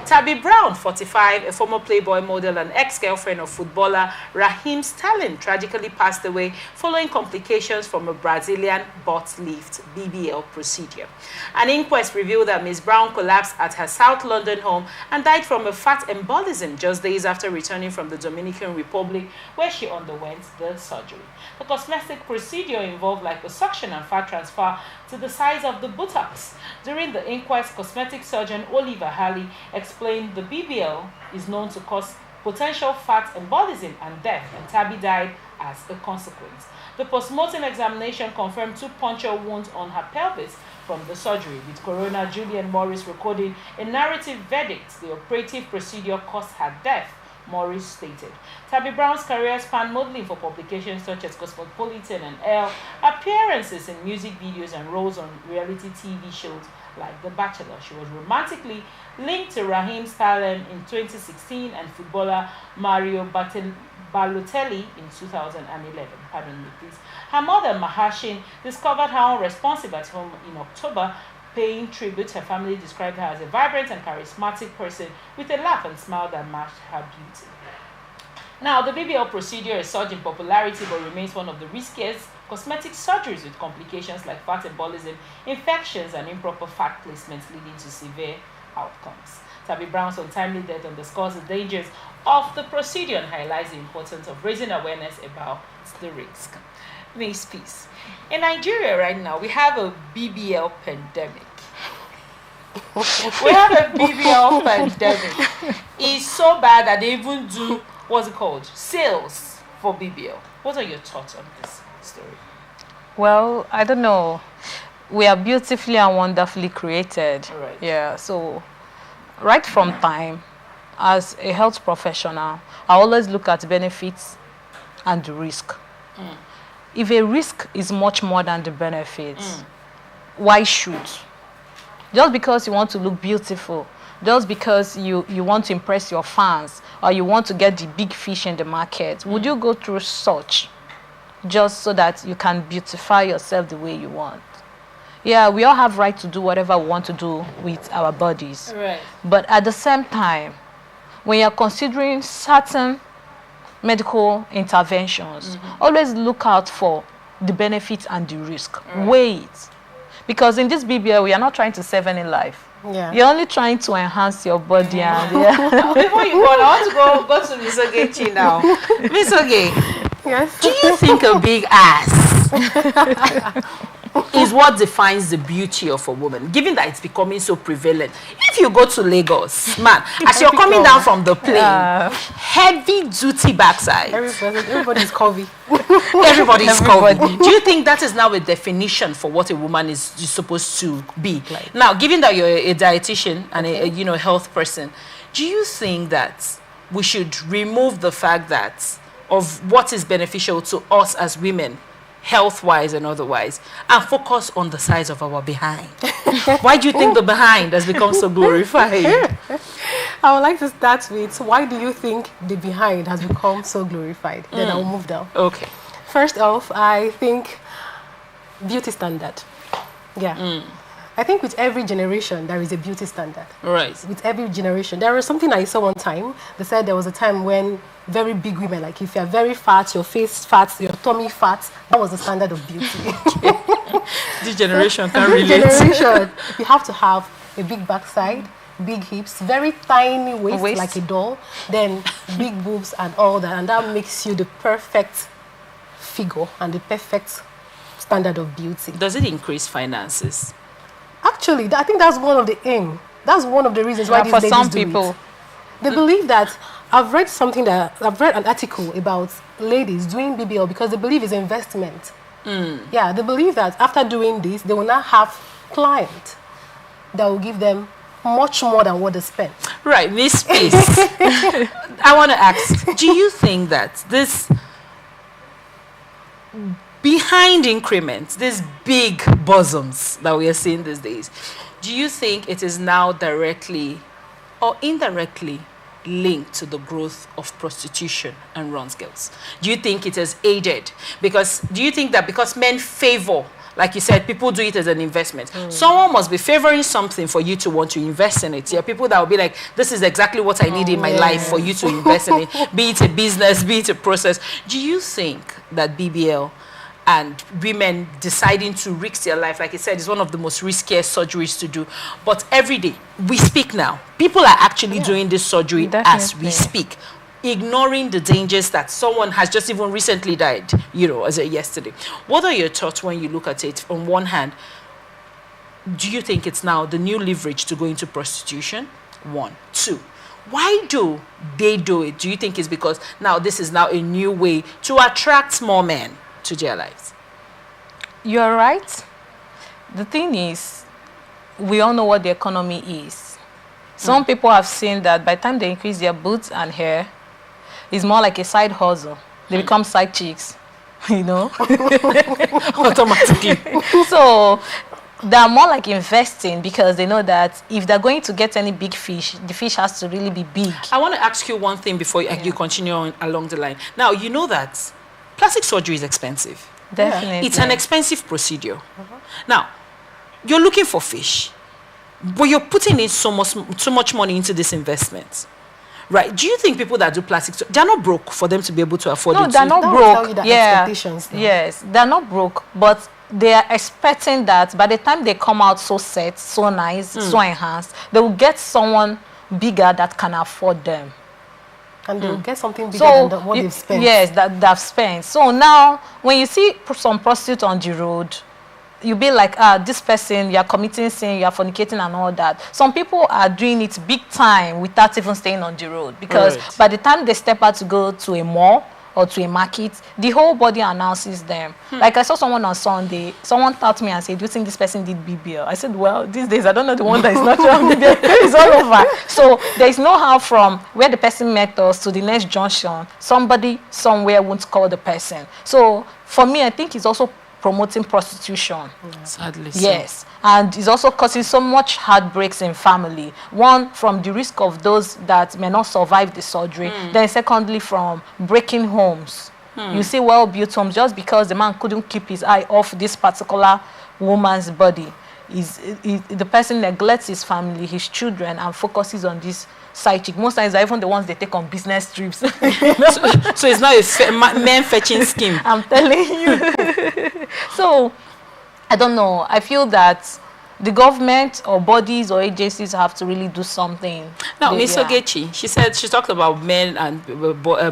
Tabby Brown, 45, a former Playboy model and ex-girlfriend of footballer Raheem, tragically passed away following complications from a Brazilian butt lift (BBL) procedure. An inquest revealed that Ms. Brown collapsed at her South London home and died from a fat embolism just days after returning from the Dominican Republic, where she underwent the surgery. The cosmetic procedure involved liposuction and fat transfer to the size of the buttocks. During the inquest, cosmetic surgeon Oliver Halley explained the BBL is known to cause potential fat embolism and death, and Tabby died as a consequence. The postmortem examination confirmed 2 puncture wounds on her pelvis from the surgery, with coroner Julian Morris recording a narrative verdict. The operative procedure caused her death, Morris stated. Tabby Brown's career spanned modeling for publications such as Cosmopolitan and Elle, appearances in music videos, and roles on reality TV shows like The Bachelor. She was romantically linked to Raheem Sterling in 2016 and footballer Mario Balotelli in 2011. Pardon me, please. Her mother, Mahashin, discovered her unresponsive at home in October. Paying tribute, her family described her as a vibrant and charismatic person with a laugh and smile that matched her beauty. Now, the BBL procedure has surged in popularity but remains one of the riskiest cosmetic surgeries, with complications like fat embolism, infections, and improper fat placements leading to severe outcomes. Tabby Brown's untimely death underscores the dangers of the procedure and highlights the importance of raising awareness about the risk. Miss Peace. In Nigeria right now, we have a BBL pandemic. We have a BBL pandemic. It's so bad that they even do, what's it called, sales for BBL. What are your thoughts on this story? Well, I don't know. We are beautifully and wonderfully created. Right. Yeah, so right from time, as a health professional, I always look at benefits and the risk. If a risk is much more than the benefits, why shoot? Just because you want to look beautiful, just because you want to impress your fans, or you want to get the big fish in the market, would you go through such just so that you can beautify yourself the way you want? Yeah, we all have right to do whatever we want to do with our bodies. Right. But at the same time, when you're considering certain medical interventions, always look out for the benefits and the risk. Weigh it. Because in this BBL, we are not trying to save any life. Yeah. You're only trying to enhance your body. And Before you go on, I want to go to Miss Ogechi now. Miss Oge, Yes. do you think a big ass is what defines the beauty of a woman, given that it's becoming so prevalent? If you go to Lagos, man, as you're coming down from the plane, heavy duty backside. Everybody's curvy. Everybody's covered. Do you think that is now a definition for what a woman is supposed to be? Now, given that you're a dietitian and a health person, do you think that we should remove the fact that of what is beneficial to us as women, health-wise and otherwise, and focus on the size of our behind? Why do you think the behind has become so glorified? I would like to start with, why do you think the behind has become so glorified? Then I'll move down. Okay. First off, I think beauty standard. Yeah. I think with every generation, there is a beauty standard. Right. With every generation. There was something I saw one time. They said there was a time when very big women, like if you're very fat, your face fat, your tummy fat, that was the standard of beauty. This generation can relate. Generation, you have to have a big backside, big hips, very tiny waist, like a doll, then big boobs and all that, and that makes you the perfect figure and the perfect standard of beauty. Does it increase finances? Actually, I think that's one of the aim. That's one of the reasons why these for ladies some do people, it. They believe that, I've read an article about ladies doing BBL because they believe it's investment. Yeah, they believe that after doing this, they will not have clients that will give them much more than what they spent. Right, Miss Peace. I want to ask, do you think that this behind increments, these big bosoms that we are seeing these days, do you think it is now directly or indirectly linked to the growth of prostitution and runs girls? Do you think it has aided? Because do you think that because men favor Like you said, people do it as an investment. Someone must be favoring something for you to want to invest in it. Yeah, people that will be like, this is exactly what I need in my life for you to invest in it. Be it a business, be it a process. Do you think that BBL and women deciding to risk their life, like I said, is one of the most riskiest surgeries to do? But every day, we speak now. People are actually doing this surgery as we speak, ignoring the dangers that someone has just even recently died, you know, as of yesterday. What are your thoughts when you look at it? On one hand, do you think it's now the new leverage to go into prostitution? One. Two, why do they do it? Do you think it's because now this is now a new way to attract more men to their lives? You're right. The thing is, we all know what the economy is. Some people have seen that by the time they increase their boots and hair, it's more like a side hustle. They become side chicks, you know, automatically. So they're more like investing because they know that if they're going to get any big fish, the fish has to really be big. I want to ask you one thing before you continue on along the line. Now, you know that plastic surgery is expensive. Definitely. It's an expensive procedure. Now, you're looking for fish, but you're putting in so much money into this investment. Right? Do you think people that do plastic surgery, they're not broke for them to be able to afford it? No, they're not broke. Expectations, yes, they're not broke, but they are expecting that by the time they come out so set, so nice, so enhanced, they will get someone bigger that can afford them. And they'll get something bigger than what they've spent. Yes, that they've spent. So now, when you see some prostitute on the road, you'll be like, this person, you're committing sin, you're fornicating and all that. Some people are doing it big time without even staying on the road. Because by the time they step out to go to a mall or to a market, the whole body announces them. Like I saw someone on Sunday, someone tapped me and said, do you think this person did BBL? I said, well, these days, I don't know the one that is natural BBL. It's all over. So there is no how from where the person met us to the next junction, somebody somewhere won't call the person. So for me, I think it's also promoting prostitution. Sadly so. Yes, and it's also causing so much heartbreaks in family. One, from the risk of those that may not survive the surgery. Then secondly, from breaking homes. You see well-built homes, just because the man couldn't keep his eye off this particular woman's body. The person neglects his family, his children, and focuses on this side chick. Most times, even the ones they take on business trips. So it's not a men fetching scheme. I'm telling you. So, I don't know. I feel that the government or bodies or agencies have to really do something. Now, Ms. Ogechi, she talked about men and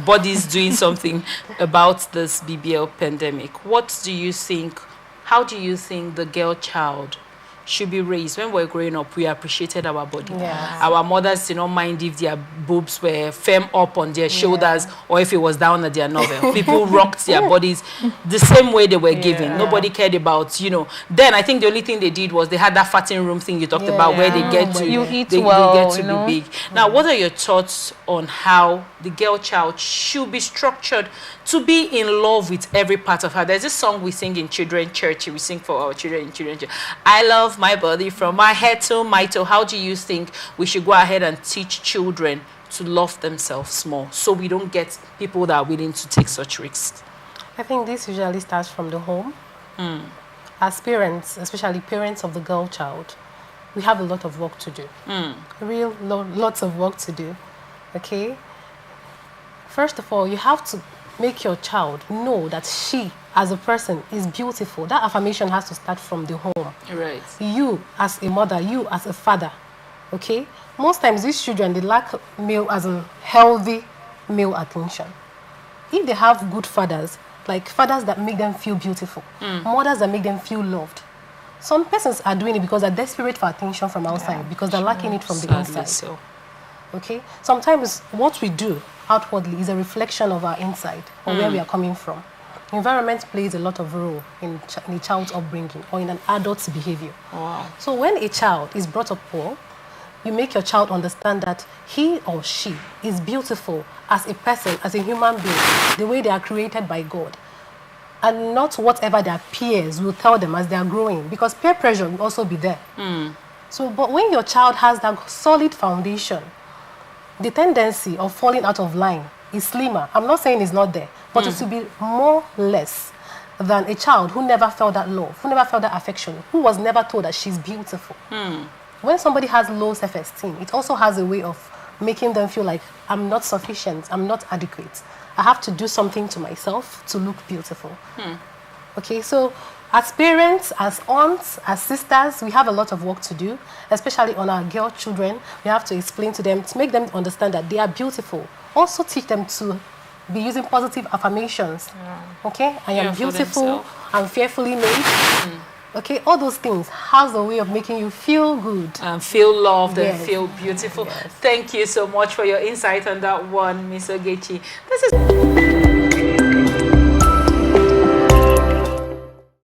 bodies doing something about this BBL pandemic. What do you think? How do you think the girl child should be raised? When we were growing up, we appreciated our body. Our mothers did not mind if their boobs were firm up on their shoulders or if it was down at their navel. People rocked their bodies the same way they were given. Nobody cared about, you know. Then I think the only thing they did was they had that fattening room thing you talked about, where they get to, they get to be big. Now, what are your thoughts on how the girl child should be structured to be in love with every part of her? There's this song we sing in children's church. We sing for our children in children's church. I love my body from my head to my toe. How do you think we should go ahead and teach children to love themselves more, so we don't get people that are willing to take such risks? I think this usually starts from the home. As parents, especially parents of the girl child, we have a lot of work to do. Lots of work to do. Okay? First of all, you have to make your child know that she, as a person, is beautiful. That affirmation has to start from the home. Right. You, as a mother, you, as a father. Okay? Most times, these children, they lack healthy male attention. If they have good fathers, like fathers that make them feel beautiful, mothers that make them feel loved, some persons are doing it because they're desperate for attention from outside, because they're lacking it from the inside. So. Okay? Sometimes what we do outwardly is a reflection of our inside, or where we are coming from. Environment plays a lot of role in a child's upbringing or in an adult's behavior. Wow. So when a child is brought up poor, you make your child understand that he or she is beautiful as a person, as a human being, the way they are created by God, and not whatever their peers will tell them as they are growing, because peer pressure will also be there. So, but when your child has that solid foundation, the tendency of falling out of line is slimmer. I'm not saying it's not there, but it will be more less than a child who never felt that love, who never felt that affection, who was never told that she's beautiful. When somebody has low self-esteem, it also has a way of making them feel like, I'm not sufficient, I'm not adequate. I have to do something to myself to look beautiful. Okay, so as parents, as aunts, as sisters, we have a lot of work to do, especially on our girl children. We have to explain to them, to make them understand that they are beautiful. Also teach them to be using positive affirmations. Okay, I am beautiful, I'm fearfully made. Okay, all those things has a way of making you feel good. And feel loved and feel beautiful. Thank you so much for your insight on that one, Miss Ogechi. This is...